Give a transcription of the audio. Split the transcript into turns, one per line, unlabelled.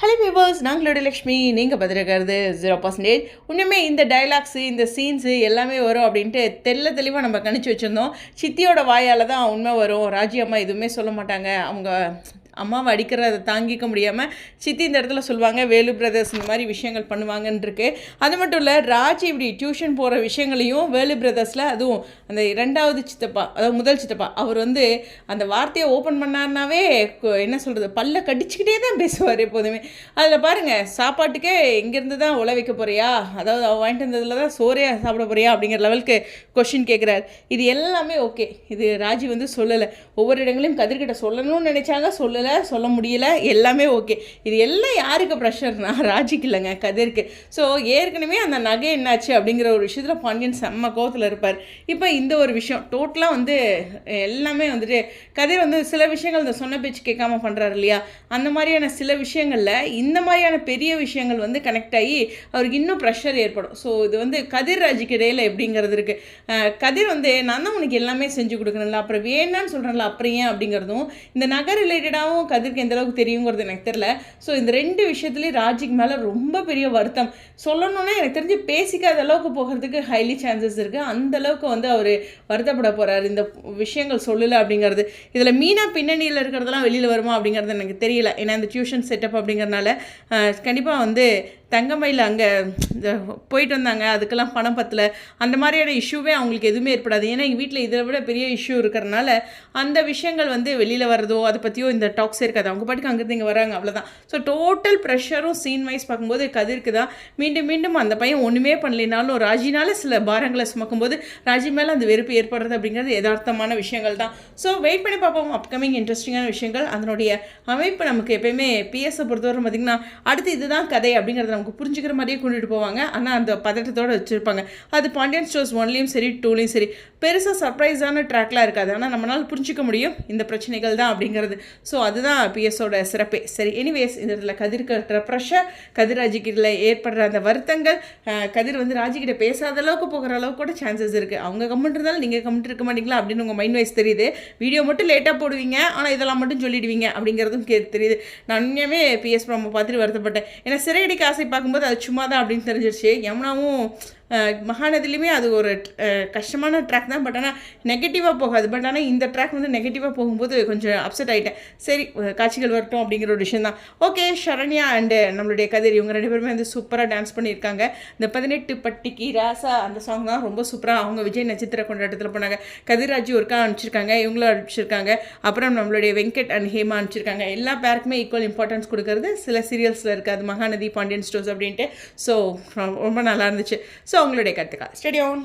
Hello viewers, நாங்களோட Lakshmi. நீங்கள் பதிலிருக்கிறது 0%. உண்மையுமே இந்த டைலாக்ஸு, இந்த சீன்ஸு எல்லாமே வரும் அப்படின்ட்டு தெளிவாக நம்ம கணிச்சு வச்சுருந்தோம். சித்தியோட வாயால் தான் உண்மை வரும். ராஜி அம்மா எதுவுமே சொல்ல மாட்டாங்க. அவங்க அம்மாவை அடிக்கிறத தாங்கிக்க முடியாமல் சித்தி இந்த இடத்துல சொல்லுவாங்க, வேலு பிரதர்ஸ் இந்த மாதிரி விஷயங்கள் பண்ணுவாங்கன்றிருக்கு. அது மட்டும் இல்லை, ராஜி இப்படி டியூஷன் போகிற விஷயங்களையும் வேலு பிரதர்ஸில், அதுவும் அந்த இரண்டாவது சித்தப்பா, அதாவது முதல் சித்தப்பா, அவர் அந்த வார்த்தையை ஓப்பன் பண்ணார்னாவே என்ன சொல்கிறது, பல்ல கடிச்சிக்கிட்டே தான் பேசுவார் எப்போதுமே. அதில் பாருங்கள், சாப்பாட்டுக்கே இங்கேருந்து தான் உழ வைக்க போறியா, அதாவது அவள் வாங்கிட்டு வந்ததில் தான் சோறையா சாப்பிட போறியா அப்படிங்கிற லெவலுக்கு கொஷின் கேட்குறாரு. இது எல்லாமே ஓகே. இது ராஜி சொல்லலை. ஒவ்வொரு இடங்களையும் கதிர்கிட்ட சொல்லணும்னு நினச்சாங்க, சொல்லலை, சொல்ல முடியல, எல்லாமே ஓகே. இது எல்லாம் யாருக்கு ப்ரெஷர்னா ராஜிக்கு இல்லைங்க, கதிருக்கு. ஸோ ஏற்கனவே அந்த நகை என்னாச்சு அப்படிங்கிற ஒரு விஷயத்தில் பாண்டியன் செம்ம கோவத்தில் இருப்பார். இப்போ இந்த ஒரு விஷயம் டோட்டலாக எல்லாமே கதிர் சில விஷயங்கள் இந்த சொன்ன பேச்சு கேட்காம பண்ணுறாரு இல்லையா, அந்த மாதிரியான சில விஷயங்களில் இந்த மாதிரியான பெரிய விஷயங்கள் கனெக்ட் ஆகி அவருக்கு இன்னும் ப்ரெஷர் ஏற்படும். ஸோ இது கதிர் ராஜிக்கு இடையில் எப்படிங்கிறது இருக்குது. கதிர் நான் தான் உனக்கு எல்லாமே செஞ்சு கொடுக்குறேன்ல, அப்புறம் வேணான்னு சொல்கிறேன்ல, அப்புறம் ஏன் அப்படிங்கிறதும், இந்த நகை ரிலேட்டடாகவும் கதிர்க்கு எந்த அளவுக்கு தெரியுங்கிறது எனக்கு தெரியல. ஸோ இந்த ரெண்டு விஷயத்துலேயும் ராஜிக்கு மேலே ரொம்ப பெரிய வருத்தம். சொல்லணும்னா எனக்கு தெரிஞ்சு பேசிக்காத அளவுக்கு போகிறதுக்கு ஹைலி சான்சஸ் இருக்குது. அந்த அளவுக்கு அவர் வருத்தப்பட போகிறார் இந்த விஷயங்கள் சொல்லலை அப்படிங்கிறது. இதில் மீனா பின்னணியில் இருக்கிறதெல்லாம் வெளியில் வருமா அப்படிங்கிறது எனக்கு தெரியல. ஏன்னா இந்த டியூஷன் செட்டப் அப்படிங்கிறதுனால கண்டிப்பாக தங்கமயில் அங்கே இந்த போயிட்டு வந்தாங்க, அதுக்கெல்லாம் பணம் பத்தல, அந்த மாதிரியான இஷ்யூவே அவங்களுக்கு எதுவுமே ஏற்படாது. ஏன்னா எங்கள் வீட்டில் இதை விட பெரிய இஷ்யூ இருக்கிறனால அந்த விஷயங்கள் வெளியில் வரதோ அதை பற்றியோ இந்த டாக்ஸே இருக்காது. அவங்க பாட்டுக்கு அங்கேருந்து இங்கே வராங்க, அவ்வளோதான். ஸோ டோட்டல் ப்ரெஷரும் சீன் வைஸ் பார்க்கும்போது கதிர்க்கு தான். மீண்டும் அந்த பையன் ஒன்றுமே பண்ணலினாலும் ராஜினால சில பாரங்களை சுமக்கும்போது ராஜி மேலே அந்த வெறுப்பு ஏற்படுறது அப்படிங்கிறது யதார்த்தமான விஷயங்கள் தான். ஸோ வெயிட் பண்ணி பார்ப்போம் அப்கமிங் இன்ட்ரெஸ்டிங்கான விஷயங்கள். அதனுடைய அமைப்பு நமக்கு எப்பயுமே பிஎஸ்ஸை பொறுத்தவரை பார்த்திங்கன்னா அடுத்து இதுதான் கதை அப்படிங்கிறத நமக்கு புரிஞ்சுக்கிற மாதிரியே கொண்டுட்டு போவாங்க. ஆனால் அந்த பதட்டத்தோடு வச்சுருப்பாங்க. அது பாண்டியன் ஸ்டோர்ஸ் 1லையும் சரி 2லையும் சரி பெருசாக சர்ப்ரைஸான ட்ராக்லாம் இருக்காது. ஆனால் நம்மளால் புரிஞ்சிக்க முடியும் இந்த பிரச்சனைகள் தான் அப்படிங்கிறது. ஸோ அதுதான் பிஎஸோட சிறப்பே. சரி, எனிவேஸ் இந்த இடத்துல கதிர்கிற ப்ரெஷர், கதிர் ராஜிக்கிட்ட ஏற்படுற அந்த வருத்தங்கள், கதிர் ராஜிக்கிட்ட பேசாத அளவுக்கு போகிற அளவுக்கு கூட சான்சஸ் இருக்குது. அவங்க கமெண்ட் இருந்தாலும் நீங்கள் கமெண்ட் இருக்க மாட்டீங்களா அப்படின்னு உங்கள் மைண்ட் வைஸ் தெரியுது. வீடியோ மட்டும் லேட்டாக போடுவீங்க, ஆனால் இதெல்லாம் மட்டும் சொல்லிடுவீங்க அப்படிங்கிறதும் தெரியுது. நான் உண்மையாகவே பிஎஸ் ப்ரோமோ பார்த்துட்டு வருத்தப்பட்டேன். ஏன்னா சிறையடிக்க ஆசை பார்க்கும்போது அது சும்மா தான் அப்படின்னு தெரிஞ்சிருச்சு. யமுனாவும் மகாநதிலையுமே அது ஒரு கஷ்டமான ட்ராக் தான். பட் ஆனால் நெகட்டிவாக போகாது. பட் ஆனால் இந்த ட்ராக் நெகட்டிவாக போகும்போது கொஞ்சம் அப்செட் ஆகிட்டேன். சரி, காட்சிகள் வரட்டும் அப்படிங்கிற ஒரு விஷயம் தான். ஓகே, ஷரண்யா அண்டு நம்மளுடைய கதிர் இவங்க ரெண்டு பேருமே சூப்பராக டான்ஸ் பண்ணியிருக்காங்க. இந்த 18 பட்டிக்கு ராசா அந்த சாங் தான் ரொம்ப சூப்பராக அவங்க விஜய் நட்சத்திர கொண்டாட்டத்தில் போனாங்க. கதிர்ராஜி ஒருக்கா அனுப்பிச்சிருக்காங்க, இவங்களும் அனுப்பிச்சிருக்காங்க. அப்புறம் நம்மளுடைய வெங்கட் அண்ட் ஹேமா அனுப்பிச்சிருக்காங்க. எல்லா பேருக்குமே ஈக்குவல் இம்பார்ட்டன்ஸ் கொடுக்கறது சில சீரியல்ஸில் இருக்காது, மகாநதி, பாண்டியன் ஸ்டோர்ஸ் அப்படின்ட்டு. ஸோ ரொம்ப நல்லா இருந்துச்சு. ஸோ அவங்களுடைய கருத்துக்கள் ஸ்டேடியோன்.